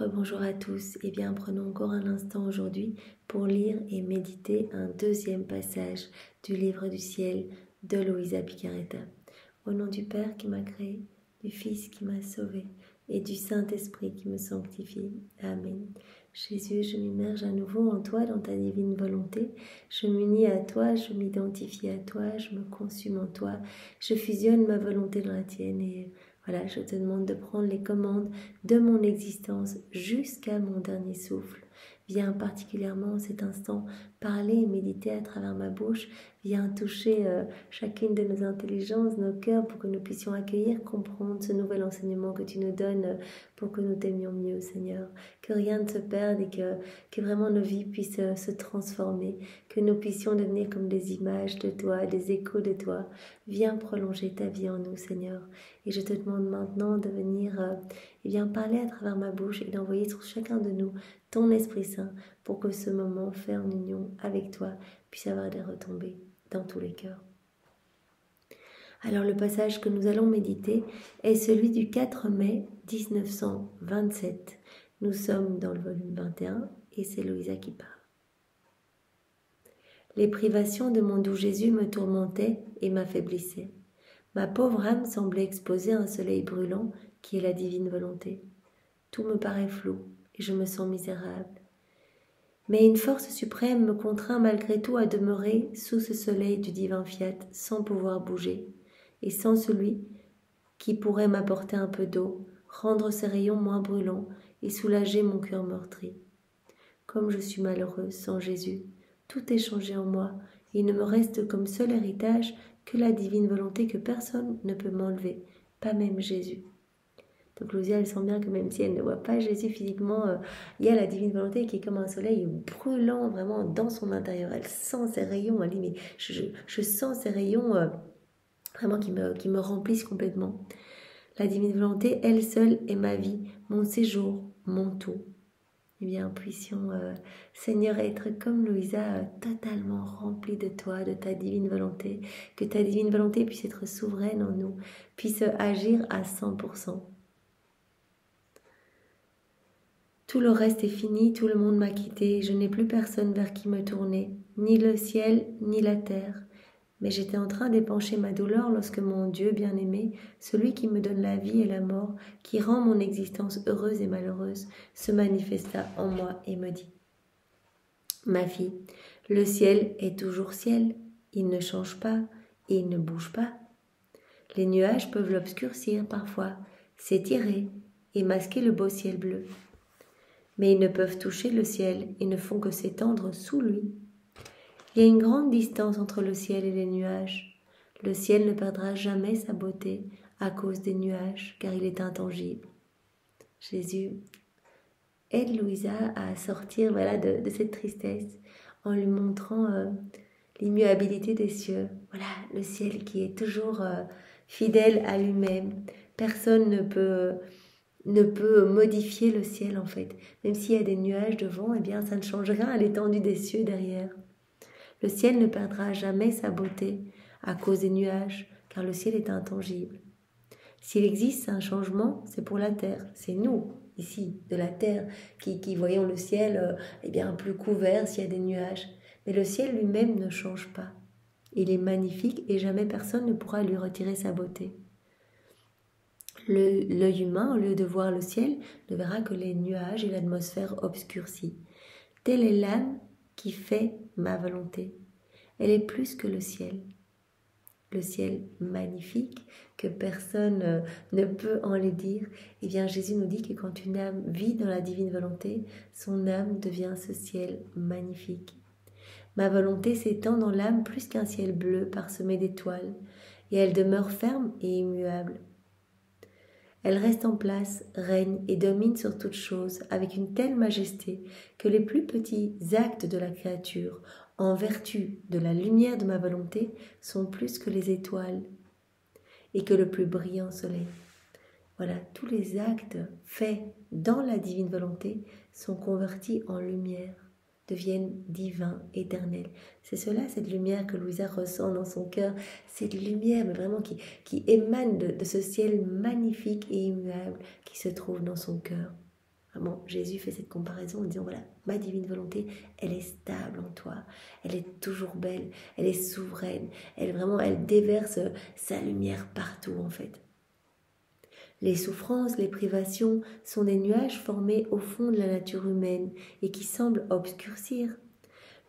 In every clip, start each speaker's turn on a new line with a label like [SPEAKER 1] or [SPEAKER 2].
[SPEAKER 1] Rebonjour à tous. Eh bien, prenons encore un instant aujourd'hui pour lire et méditer un deuxième passage du livre du ciel de Luisa Picaretta. Au nom du Père qui m'a créé, du Fils qui m'a sauvé et du Saint-Esprit qui me sanctifie. Amen. Jésus, je m'immerge à nouveau en toi, dans ta divine volonté. Je m'unis à toi, je m'identifie à toi, je me consume en toi. Je fusionne ma volonté dans la tienne et voilà, je te demande de prendre les commandes de mon existence jusqu'à mon dernier souffle. Viens particulièrement en cet instant parler et méditer à travers ma bouche. Viens toucher chacune de nos intelligences, nos cœurs, pour que nous puissions accueillir, comprendre ce nouvel enseignement que tu nous donnes pour que nous t'aimions mieux, Seigneur. Que rien ne se perde et que vraiment nos vies puissent se transformer, que nous puissions devenir comme des images de toi, des échos de toi. Viens prolonger ta vie en nous, Seigneur. Et je te demande maintenant de venir parler à travers ma bouche et d'envoyer sur chacun de nous ton Esprit Saint pour que ce moment fait en union avec toi puisse avoir des retombées dans tous les cœurs. Alors le passage que nous allons méditer est celui du 4 mai 1927. Nous sommes dans le volume 21 et c'est Luisa qui parle. Les privations de mon doux Jésus me tourmentaient et m'affaiblissaient. Ma pauvre âme semblait exposée à un soleil brûlant qui est la divine volonté. Tout me paraît flou et je me sens misérable. Mais une force suprême me contraint malgré tout à demeurer sous ce soleil du divin fiat sans pouvoir bouger et sans celui qui pourrait m'apporter un peu d'eau, rendre ses rayons moins brûlants et soulager mon cœur meurtri. Comme je suis malheureuse sans Jésus, tout est changé en moi et il ne me reste comme seul héritage que la divine volonté que personne ne peut m'enlever, pas même Jésus. Donc Luisa, elle sent bien que même si elle ne voit pas Jésus physiquement, il y a la divine volonté qui est comme un soleil brûlant vraiment dans son intérieur. Elle sent ses rayons, elle dit mais je sens ces rayons vraiment qui me remplissent complètement. La divine volonté, elle seule est ma vie, mon séjour, mon tout. Eh bien, puissions, Seigneur, être comme Luisa, totalement remplie de toi, de ta divine volonté, que ta divine volonté puisse être souveraine en nous, puisse agir à 100%. Tout le reste est fini, tout le monde m'a quitté, je n'ai plus personne vers qui me tourner, ni le ciel, ni la terre. Mais j'étais en train d'épancher ma douleur lorsque mon Dieu bien-aimé, celui qui me donne la vie et la mort, qui rend mon existence heureuse et malheureuse, se manifesta en moi et me dit « Ma fille, le ciel est toujours ciel, il ne change pas et il ne bouge pas. Les nuages peuvent l'obscurcir parfois, s'étirer et masquer le beau ciel bleu. Mais ils ne peuvent toucher le ciel et ne font que s'étendre sous lui. Il y a une grande distance entre le ciel et les nuages. Le ciel ne perdra jamais sa beauté à cause des nuages, car il est intangible. » Jésus aide Luisa à sortir de cette tristesse en lui montrant l'immuabilité des cieux. Voilà, le ciel qui est toujours fidèle à lui-même. Personne ne peut modifier le ciel en fait. Même s'il y a des nuages devant, eh bien ça ne change rien à l'étendue des cieux derrière. Le ciel ne perdra jamais sa beauté à cause des nuages, car le ciel est intangible. S'il existe un changement, c'est pour la terre. C'est nous, ici, de la terre, qui voyons le ciel plus couvert s'il y a des nuages. Mais le ciel lui-même ne change pas. Il est magnifique et jamais personne ne pourra lui retirer sa beauté. L'œil humain, au lieu de voir le ciel, ne verra que les nuages et l'atmosphère obscurcie. Telle est l'âme qui fait ma volonté. Elle est plus que le ciel magnifique que personne ne peut en le dire. Eh bien, Jésus nous dit que quand une âme vit dans la divine volonté, son âme devient ce ciel magnifique. Ma volonté s'étend dans l'âme plus qu'un ciel bleu parsemé d'étoiles, et elle demeure ferme et immuable. Elle reste en place, règne et domine sur toute chose avec une telle majesté que les plus petits actes de la créature, en vertu de la lumière de ma volonté, sont plus que les étoiles et que le plus brillant soleil. Voilà, tous les actes faits dans la divine volonté sont convertis en lumière, deviennent divins, éternels. C'est cela, cette lumière que Luisa ressent dans son cœur, cette lumière mais vraiment qui émane de ce ciel magnifique et immuable qui se trouve dans son cœur. Vraiment, Jésus fait cette comparaison en disant, voilà, ma divine volonté, elle est stable en toi, elle est toujours belle, elle est souveraine, elle déverse sa lumière partout en fait. Les souffrances, les privations sont des nuages formés au fond de la nature humaine et qui semblent obscurcir.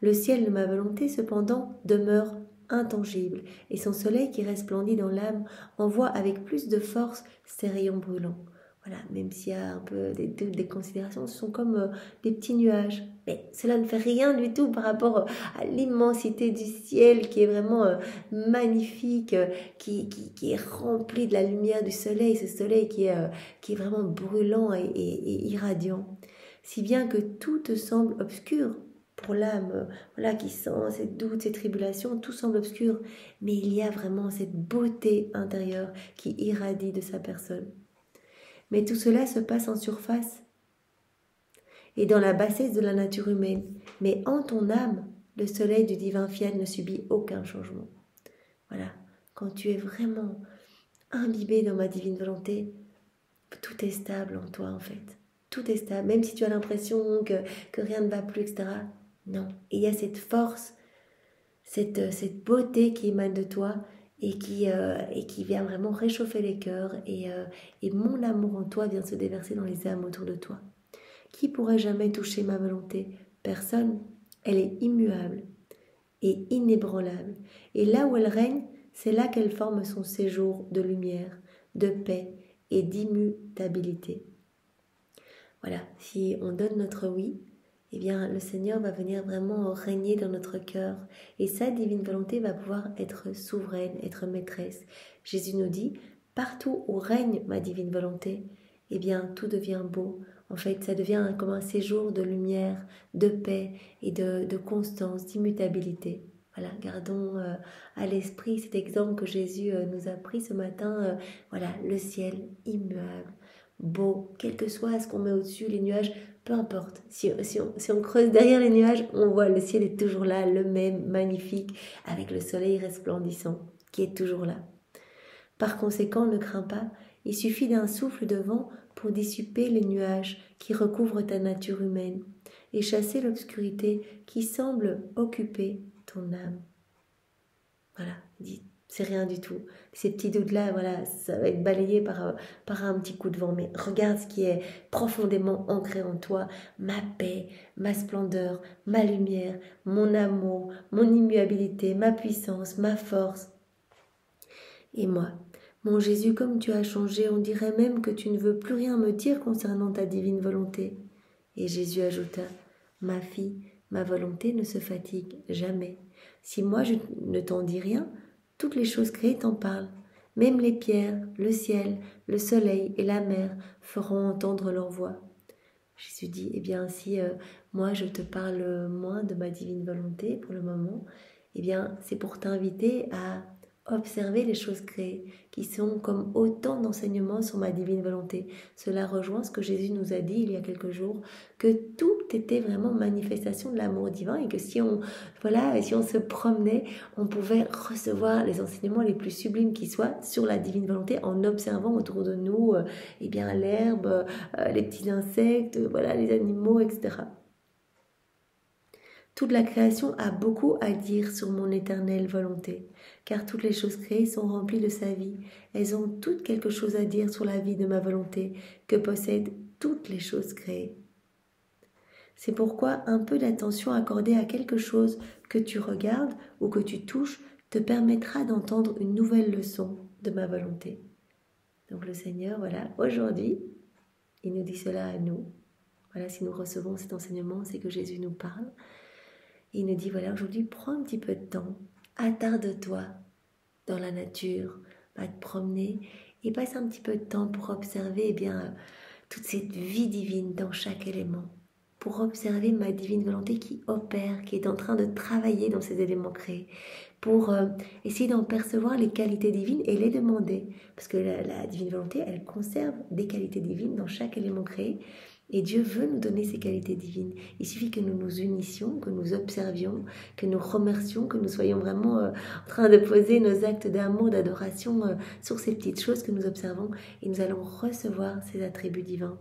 [SPEAKER 1] Le ciel de ma volonté, cependant, demeure intangible, et son soleil qui resplendit dans l'âme envoie avec plus de force ses rayons brûlants. Voilà, même s'il y a un peu des doutes, des considérations, ce sont comme des petits nuages. Mais cela ne fait rien du tout par rapport à l'immensité du ciel qui est vraiment magnifique, qui est rempli de la lumière du soleil, ce soleil qui est vraiment brûlant et irradiant. Si bien que tout te semble obscur, pour l'âme, voilà, qui sent ces doutes, ces tribulations, tout semble obscur, mais il y a vraiment cette beauté intérieure qui irradie de sa personne. Mais tout cela se passe en surface et dans la bassesse de la nature humaine. Mais en ton âme, le soleil du divin fiat ne subit aucun changement. Voilà, quand tu es vraiment imbibé dans ma divine volonté, tout est stable en toi en fait. Tout est stable, même si tu as l'impression que rien ne va plus, etc. Non, et il y a cette force, cette beauté qui émane de toi et qui vient vraiment réchauffer les cœurs et mon amour en toi vient se déverser dans les âmes autour de toi. Qui pourrait jamais toucher ma volonté? Personne. Elle est immuable et inébranlable. Et là où elle règne, c'est là qu'elle forme son séjour de lumière, de paix et d'immutabilité. Voilà, si on donne notre oui, eh bien le Seigneur va venir vraiment régner dans notre cœur et sa divine volonté va pouvoir être souveraine, être maîtresse. Jésus nous dit, partout où règne ma divine volonté, eh bien tout devient beau. En fait, ça devient comme un séjour de lumière, de paix et de constance, d'immutabilité. Voilà, gardons à l'esprit cet exemple que Jésus nous a pris ce matin. Voilà, le ciel immuable, beau, quel que soit ce qu'on met au-dessus, les nuages, peu importe. Si on creuse derrière les nuages, on voit le ciel est toujours là, le même, magnifique, avec le soleil resplendissant qui est toujours là. Par conséquent, ne crains pas, il suffit d'un souffle de vent pour dissiper les nuages qui recouvrent ta nature humaine et chasser l'obscurité qui semble occuper ton âme. Voilà, dit, c'est rien du tout. Ces petits doutes-là, voilà, ça va être balayé par un petit coup de vent. Mais regarde ce qui est profondément ancré en toi, ma paix, ma splendeur, ma lumière, mon amour, mon immuabilité, ma puissance, ma force. Et moi, mon Jésus, comme tu as changé, on dirait même que tu ne veux plus rien me dire concernant ta divine volonté. Et Jésus ajouta, ma fille, ma volonté ne se fatigue jamais. Si moi je ne t'en dis rien, toutes les choses créées t'en parlent. Même les pierres, le ciel, le soleil et la mer feront entendre leur voix. Jésus dit, eh bien si moi je te parle moins de ma divine volonté pour le moment, eh bien c'est pour t'inviter à observer les choses créées, qui sont comme autant d'enseignements sur ma divine volonté. Cela rejoint ce que Jésus nous a dit il y a quelques jours, que tout était vraiment manifestation de l'amour divin et que si on se promenait, on pouvait recevoir les enseignements les plus sublimes qui soient sur la divine volonté en observant autour de nous l'herbe, les petits insectes, les animaux, etc. Toute la création a beaucoup à dire sur mon éternelle volonté, car toutes les choses créées sont remplies de sa vie. Elles ont toutes quelque chose à dire sur la vie de ma volonté, que possèdent toutes les choses créées. C'est pourquoi un peu d'attention accordée à quelque chose que tu regardes ou que tu touches te permettra d'entendre une nouvelle leçon de ma volonté. Donc le Seigneur, aujourd'hui, il nous dit cela à nous. Voilà, si nous recevons cet enseignement, c'est que Jésus nous parle. Il nous dit, aujourd'hui, prends un petit peu de temps, attarde-toi dans la nature, va te promener et passe un petit peu de temps pour observer toute cette vie divine dans chaque élément, pour observer ma divine volonté qui opère, qui est en train de travailler dans ces éléments créés, pour essayer d'en percevoir les qualités divines et les demander, parce que la divine volonté, elle conserve des qualités divines dans chaque élément créé. Et Dieu veut nous donner ces qualités divines. Il suffit que nous nous unissions, que nous observions, que nous remercions, que nous soyons vraiment en train de poser nos actes d'amour, d'adoration sur ces petites choses que nous observons et nous allons recevoir ces attributs divins.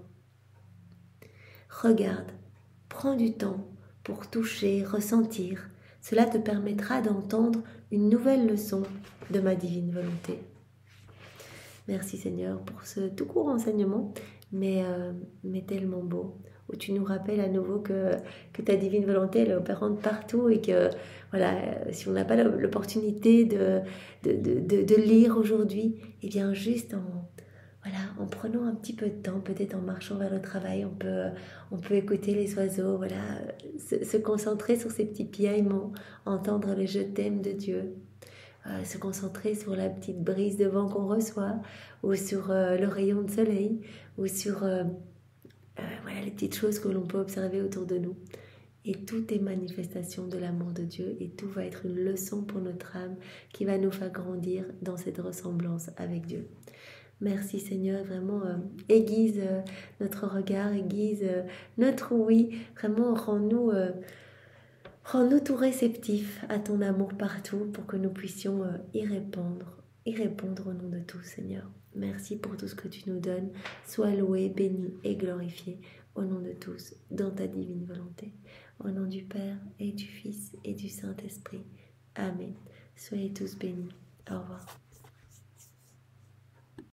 [SPEAKER 1] Regarde, prends du temps pour toucher, ressentir. Cela te permettra d'entendre une nouvelle leçon de ma divine volonté. Merci Seigneur pour ce tout court enseignement, mais tellement beau, où tu nous rappelles à nouveau que ta divine volonté elle est opérante partout et que voilà, si on n'a pas l'opportunité de lire aujourd'hui, eh bien juste en prenant un petit peu de temps, peut-être en marchant vers le travail, on peut écouter les oiseaux, voilà, se concentrer sur ces petits piaillements, entendre le je t'aime de Dieu. Se concentrer sur la petite brise de vent qu'on reçoit, ou sur le rayon de soleil, ou sur voilà, les petites choses que l'on peut observer autour de nous. Et tout est manifestation de l'amour de Dieu, et tout va être une leçon pour notre âme qui va nous faire grandir dans cette ressemblance avec Dieu. Merci Seigneur, vraiment aiguise notre regard, aiguise notre oui, vraiment rends-nous tout réceptifs à ton amour partout pour que nous puissions y répondre au nom de tous, Seigneur. Merci pour tout ce que tu nous donnes. Sois loué, béni et glorifié au nom de tous, dans ta divine volonté. Au nom du Père et du Fils et du Saint-Esprit. Amen. Soyez tous bénis. Au revoir.